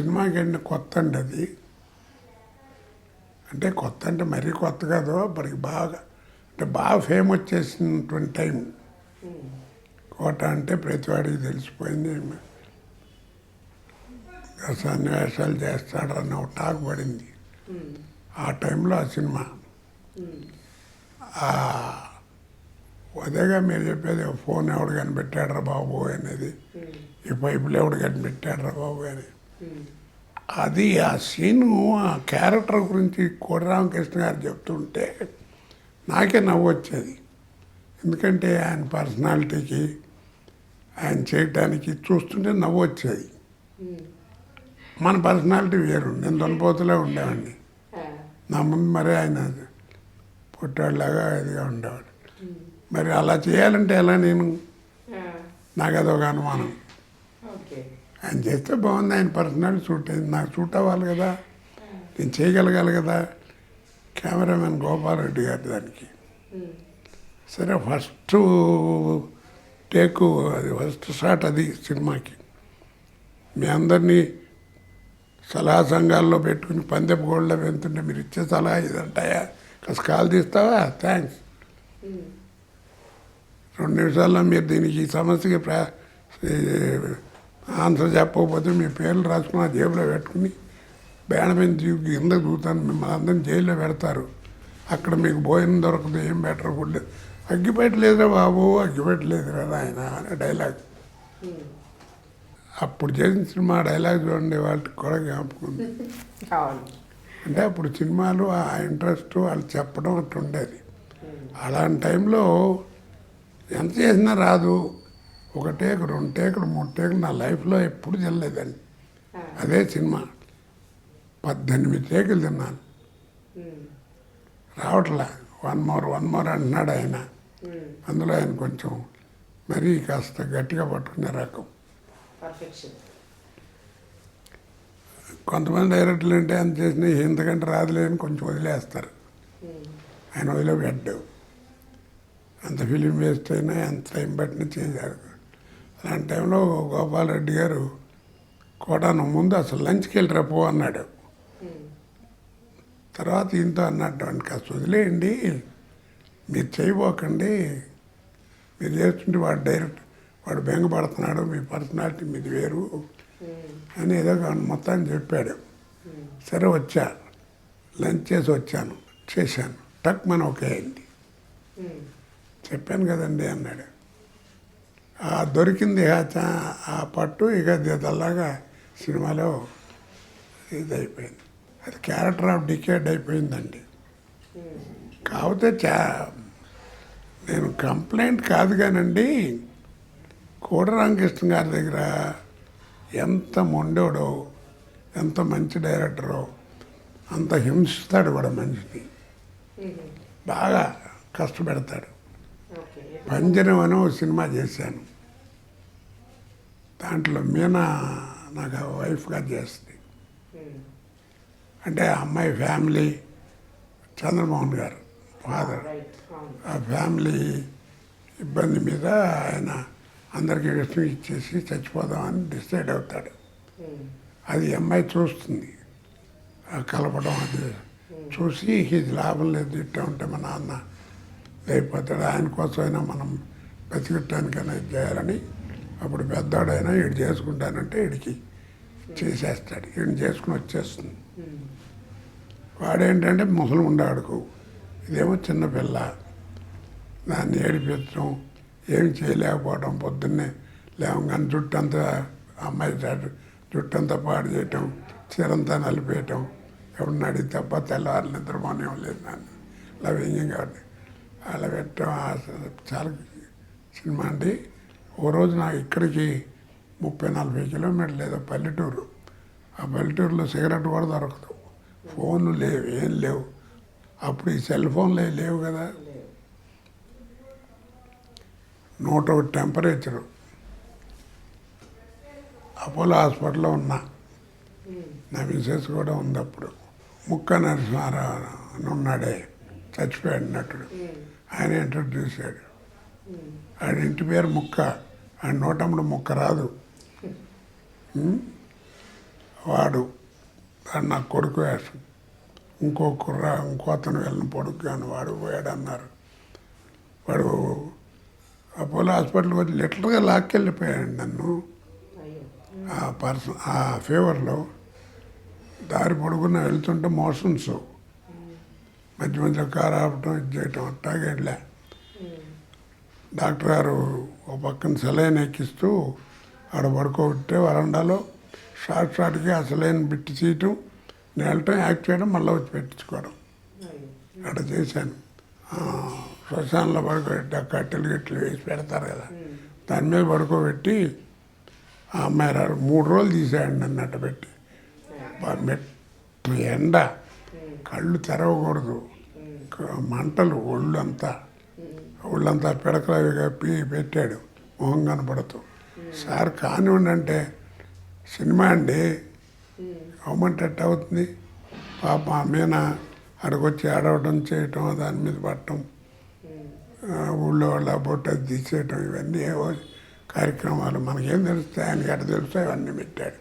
సినిమాకి వెళ్ళిన కొత్త అండి అది. అంటే కొత్త అంటే మరీ కొత్త కాదు, అప్పటికి బాగా అంటే బాగా ఫేమ్ వచ్చేసినటువంటి టైం. కోట అంటే ప్రతివాడికి తెలిసిపోయింది, సన్నివేశాలు చేస్తాడు అన్న ఒక టాక్ పడింది ఆ టైంలో. ఆ సినిమా అదేగా మీరు చెప్పేది, ఫోన్ ఎవడు కనిపెట్టాడరా బాబు అనేది, ఈ పైపులు ఎవడు కనిపెట్టాడరా బాబు అని. అది ఆ సీను, ఆ క్యారెక్టర్ గురించి కోడి రామకృష్ణ గారు చెప్తుంటే నాకే నవ్వు వచ్చేది. ఎందుకంటే ఆయన పర్సనాలిటీకి, ఆయన చేయటానికి చూస్తుంటే నవ్వు వచ్చేది. మన పర్సనాలిటీ వేరు, నేను దొనపోతూనే ఉండేవాడిని. నా ముందు మరి ఆయన పుట్టాడులాగా ఇదిగా ఉండేవాడు. మరి అలా చేయాలంటే ఎలా నేను, నాకు అదొక అనుమానం. ఆయన చేస్తే బాగుంది, ఆయన పర్సనాలిటీ సూట్ అయింది, నాకు సూట్ అవ్వాలి కదా, నేను చేయగలగాలి కదా. కెమెరామెన్ గోపాలరెడ్డి గారు దానికి. సరే ఫస్ట్ టేకు అది, ఫస్ట్ షాట్ అది సినిమాకి. మీ అందరినీ సలహా సంఘాల్లో పెట్టుకుని పందెపు గోళ్ళ వెళ్తుంటే మీరు ఇచ్చే సలహా ఇదంటాయా, కాస్త కాల్ తీస్తావా, థ్యాంక్స్. 2 నిమిషాల్లో మీరు దీనికి ఈ సమస్యకి ఆన్సర్ చెప్పకపోతే మీ పేర్లు రాసుకుని ఆ జేబులో పెట్టుకుని బ్యానమైన కింద దూతాను, మిమ్మల్ని అందరినీ జైల్లో పెడతారు. అక్కడ మీకు భోజనం దొరకదు, ఏం బెటర్ ఫుడ్. అగ్గిపెట్టలేదురా బాబు, అగ్గిపెట్టలేదురా ఆయన అనే డైలాగ్. అప్పుడు చేసిన సినిమా డైలాగ్ చూడండి, వాళ్ళకి కూడా జ్ఞాపకం. అంటే అప్పుడు సినిమాలు ఆ ఇంట్రెస్ట్ వాళ్ళు చెప్పడం అట్లా ఉండేది. అలాంటి టైంలో ఎంత చేసినా రాదు. 1 టేకు, 2 టేకులు, 3 టేకులు నా లైఫ్లో ఎప్పుడు తినలేదండి. అదే సినిమా 18 టేకులు తిన్నాను, రావట్లా. 1 మోర్ అంటున్నాడు ఆయన. అందులో ఆయన కొంచెం మరీ కాస్త గట్టిగా పట్టుకునే రకం. కొంతమంది డైరెక్టర్లు అంటే అంత చేసినా ఎంతకంటే రాదులే అని కొంచెం వదిలేస్తారు. ఆయన వదిలిపెట్టాడు. అంత ఫిలిం వేస్ట్ అయినా ఎంత టైం పట్టినా చేశారు. అలాంటి టైంలో గోపాలరెడ్డి గారు కోటాను ముందు అసలు లంచ్కి వెళ్ళి పో అన్నాడు. తర్వాత ఇంతో అన్నట్టు అని కాస్త వదిలేయండి, మీరు చేయబోకండి, మీరు చేస్తుంటే వాడు బెంగపడుతున్నాడు, మీ పర్సనాలిటీ మీది వేరు అని ఏదో మొత్తాన్ని చెప్పాడు. సరే వచ్చా, లంచ్ చేసి వచ్చాను, చేశాను, టక్ మన ఓకే అయింది. చెప్పాను కదండి అన్నాడు. దొరికింది ఆ పట్టు, ఇక అలాగా సినిమాలో ఇది అయిపోయింది. అది క్యారెక్టర్ ఆఫ్ డికేడ్ అయిపోయిందండి. కాకపోతే నేను కంప్లైంట్ కాదు కానండి, కోడి రామకృష్ణ గారి దగ్గర ఎంత మొండోడో, ఎంత మంచి డైరెక్టరో, అంత హింసిస్తాడు కూడా మనిషిని, బాగా కష్టపెడతాడు. పంజరం అని ఒక సినిమా చేశాను, దాంట్లో మీనా నాకు వైఫ్గా చేస్తుంది. అంటే ఆ అమ్మాయి ఫ్యామిలీ, చంద్రమోహన్ గారు ఫాదర్, ఆ ఫ్యామిలీ ఇబ్బంది మీద ఆయన అందరికీ విషయం ఇచ్చేసి చచ్చిపోదామని డిసైడ్ అవుతాడు. అది అమ్మాయి చూస్తుంది, కలపడం అది చూసి ఇది లాభం లేదు, ఇట్లా ఉంటే మా నాన్న అయిపోతాడు, ఆయన కోసమైనా మనం బతికిట్టానికైనా ఇది చేయాలని. అప్పుడు పెద్దవాడైనా వీడు చేసుకుంటానంటే వీడికి చేసేస్తాడు, వీడిని చేసుకుని వచ్చేస్తుంది. వాడేంటంటే ముసలి ఉండాడుకు, ఇదేమో చిన్నపిల్ల, దాన్ని ఏడిపించడం, ఏమి చేయలేకపోవడం, పొద్దున్నే లేవగానే జుట్టంతా అమ్మాయి జుట్టంతా పాడు చేయటం, చీరంతా నలిపేయటం, ఎవరిని అడిగి తప్ప తెల్లవారు నిద్రపోనేం లేదు నన్ను లవ్యంగా అలా పెట్టడం. చాలా సినిమా అండి. ఓ రోజు నాకు ఇక్కడికి 30-40 కిలోమీటర్లు ఏదో పల్లెటూరు, ఆ పల్లెటూరులో సిగరెట్ కూడా దొరకదు, ఫోన్లు లేవు, ఏం లేవు. అప్పుడు ఈ సెల్ ఫోన్లు లేవు కదా. 101 టెంపరేచరు. అపోలో హాస్పిటల్లో ఉన్నా, నా మిసెస్ కూడా ఉంది అప్పుడు. ముక్క నరసింహారావు అని ఉన్నాడే, చచ్చిపోయాడు నటుడు, ఆయన ఇంట్రడ్యూస్ చేశాడు. ఆయన ఇంటి పేరు ముక్క, ఆయన నోటముడు ముక్క రాదు. వాడు నా కొడుకు వేషం, ఇంకో అతను వెళ్ళిన పొడుగు కానీ వాడు పోయాడు అన్నారు. వాడు అపోలో హాస్పిటల్కి వచ్చి లిటరల్గా లాక్కెళ్ళిపోయాడు నన్ను. ఆ ఫీవర్లో దారి పొడుగున వెళ్తుంటే మోషన్స్, మధ్య మధ్య కారు ఆపటం, ఇది చేయటం, అట్టాగే వెళ్ళా. డాక్టర్ గారు ఒక పక్కన సెలైన్ ఎక్కిస్తూ ఆడ పడుకోబెట్టే వరండాలో షార్ట్కి ఆ సెలైన్ బిట్టి తీయటం, నేను వెళ్ళటం, యాక్ట్ చేయడం, మళ్ళీ వచ్చి పెట్టించుకోవడం అట్లా చేశాను. శ్మశానంలో పడుకోబెట్టి ఆ కట్టెలు గిట్టెలు వేసి పెడతారు కదా, దాని మీద పడుకోబెట్టి ఆ అమ్మాయి 3 రోజులు తీసాడు నన్ను అట్ట పెట్టి. మెట్టు ఎండ, కళ్ళు తెరవకూడదు, మంటలు, ఒళ్ళంతా పిడకలు కప్పి పెట్టాడు, మొహం కనపడుతూ. సార్ కానివ్వండి అంటే, సినిమా అండి అవ్వమంటే ఎట్ట అవుతుంది? పాప మీన అక్కడికొచ్చి ఆడవడం చేయటం, దాని మీద పట్టడం, ఊళ్ళో వాళ్ళ బొట్ట తీసేయటం, ఇవన్నీ ఏవో కార్యక్రమాలు మనకేం తెలుస్తాయి, ఆయనకి అట్ట తెలుస్తాయి, ఇవన్నీ పెట్టాడు.